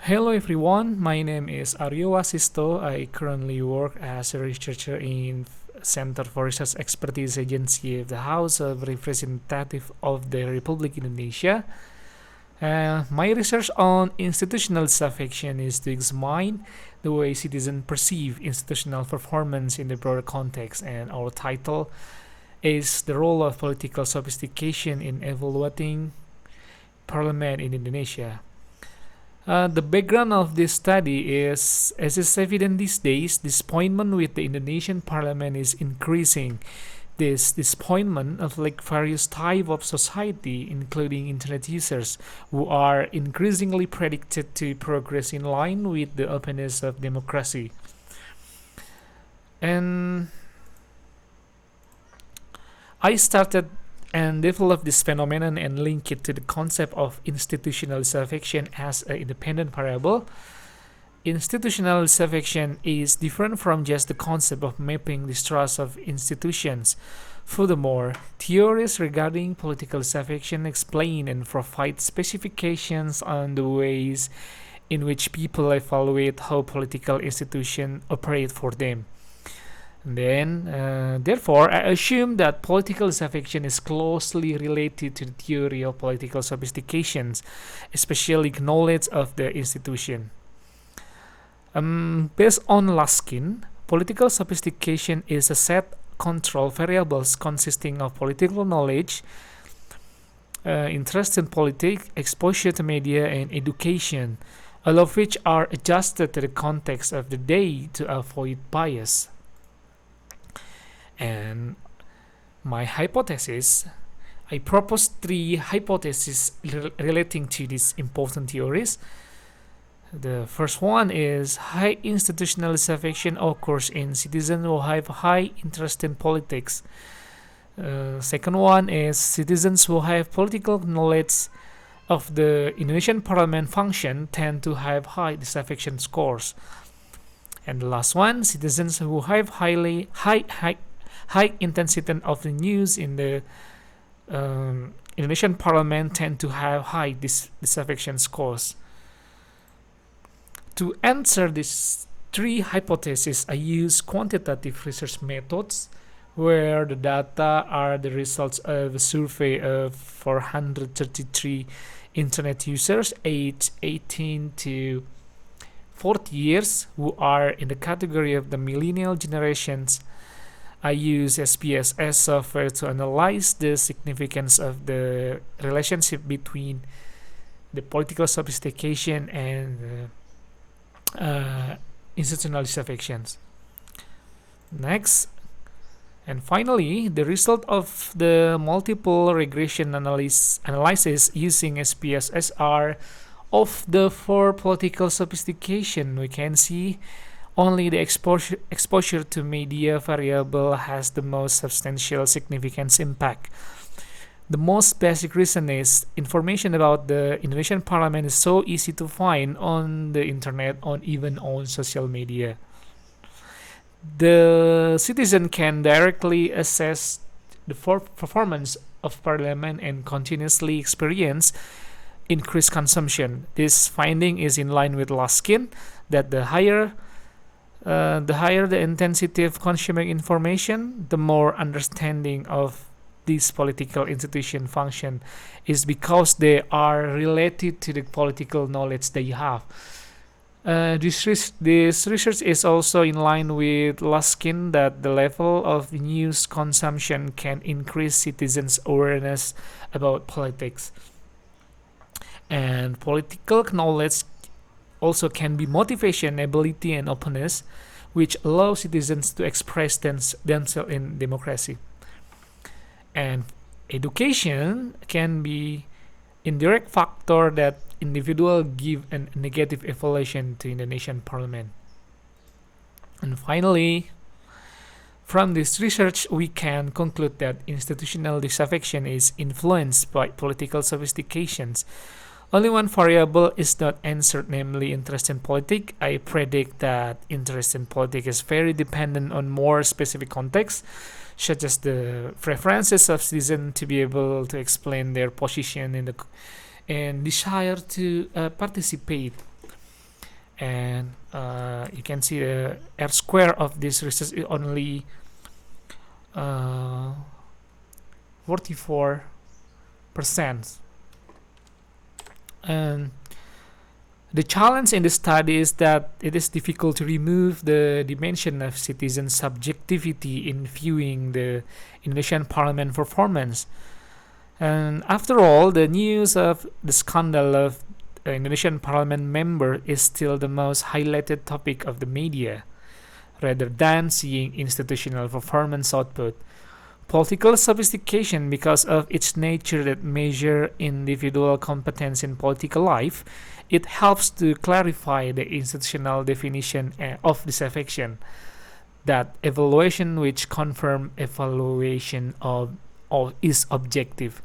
Hello everyone, my name is Aryowasisto. I currently work as a researcher in Center for Research Expertise Agency of the House of Representatives of the Republic Indonesia. My research on institutional disaffection is to examine the way citizens perceive institutional performance in the broader context, and our title is The Role of Political Sophistication in Evaluating Parliament in Indonesia. The background of this study is, as is evident these days, disappointment with the Indonesian parliament is increasing. This disappointment afflicts various types of society, including internet users, who are increasingly predicted to progress in line with the openness of democracy. And I started and develop this phenomenon and link it to the concept of institutional disaffection as an independent variable. Institutional disaffection is different from just the concept of mapping distrust of institutions. Furthermore, theories regarding political disaffection explain and provide specifications on the ways in which people evaluate how political institutions operate for them. Therefore, I assume that political disaffection is closely related to the theory of political sophistications, especially knowledge of the institution. Based on Laskin, political sophistication is a set control variables consisting of political knowledge, interest in politics, exposure to media, and education, all of which are adjusted to the context of the day to avoid bias. And my hypothesis, I propose three hypotheses relating to these important theories. The first one is high institutional disaffection occurs in citizens who have high interest in politics. Second one is citizens who have political knowledge of the Indonesian parliament function tend to have high disaffection scores. And the last one, citizens who have high intensity of the news in the Indonesian parliament tend to have high disaffection scores. To answer these three hypotheses, I use quantitative research methods where the data are the results of a survey of 433 internet users aged 18 to 40 years who are in the category of the millennial generations. I use SPSS software to analyze the significance of the relationship between the political sophistication and institutional disaffections. Next, and finally, the result of the multiple regression analysis using SPSS are of the four political sophistication. We can see only the exposure to media variable has the most substantial significance impact. The most basic reason is information about the Indonesian parliament is so easy to find on the internet, even on social media. The citizen can directly assess the performance of parliament and continuously experience increased consumption. This finding is in line with Laskin that the higher the intensity of consuming information, the more understanding of this political institution function is because they are related to the political knowledge they have. This research is also in line with Laskin that the level of news consumption can increase citizens' awareness about politics. And political knowledge also can be motivation, ability, and openness, which allow citizens to express themselves in democracy. And education can be indirect factor that individual give a negative evaluation to Indonesian parliament. And finally, from this research, we can conclude that institutional disaffection is influenced by political sophistications. Only one variable is not answered, namely interest in politics. I predict that interest in politics is very dependent on more specific contexts, such as the preferences of citizens to be able to explain their position and desire to participate and you can see the R square of this research is only 44%. And the challenge in the study is that it is difficult to remove the dimension of citizen subjectivity in viewing the Indonesian parliament performance. And after all, the news of the scandal of the Indonesian parliament member is still the most highlighted topic of the media, rather than seeing institutional performance output. Political sophistication, because of its nature that measure individual competence in political life, it helps to clarify the institutional definition of disaffection, that evaluation which confirm evaluation of is objective.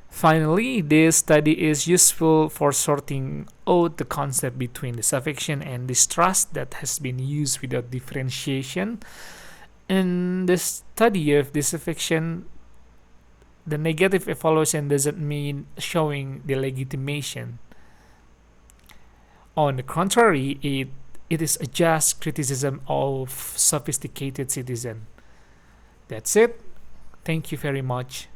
Finally, this study is useful for sorting out the concept between disaffection and distrust that has been used without differentiation. In the study of disaffection, the negative evaluation doesn't mean showing the legitimation. On the contrary, it is a just criticism of sophisticated citizen. That's it. Thank you very much.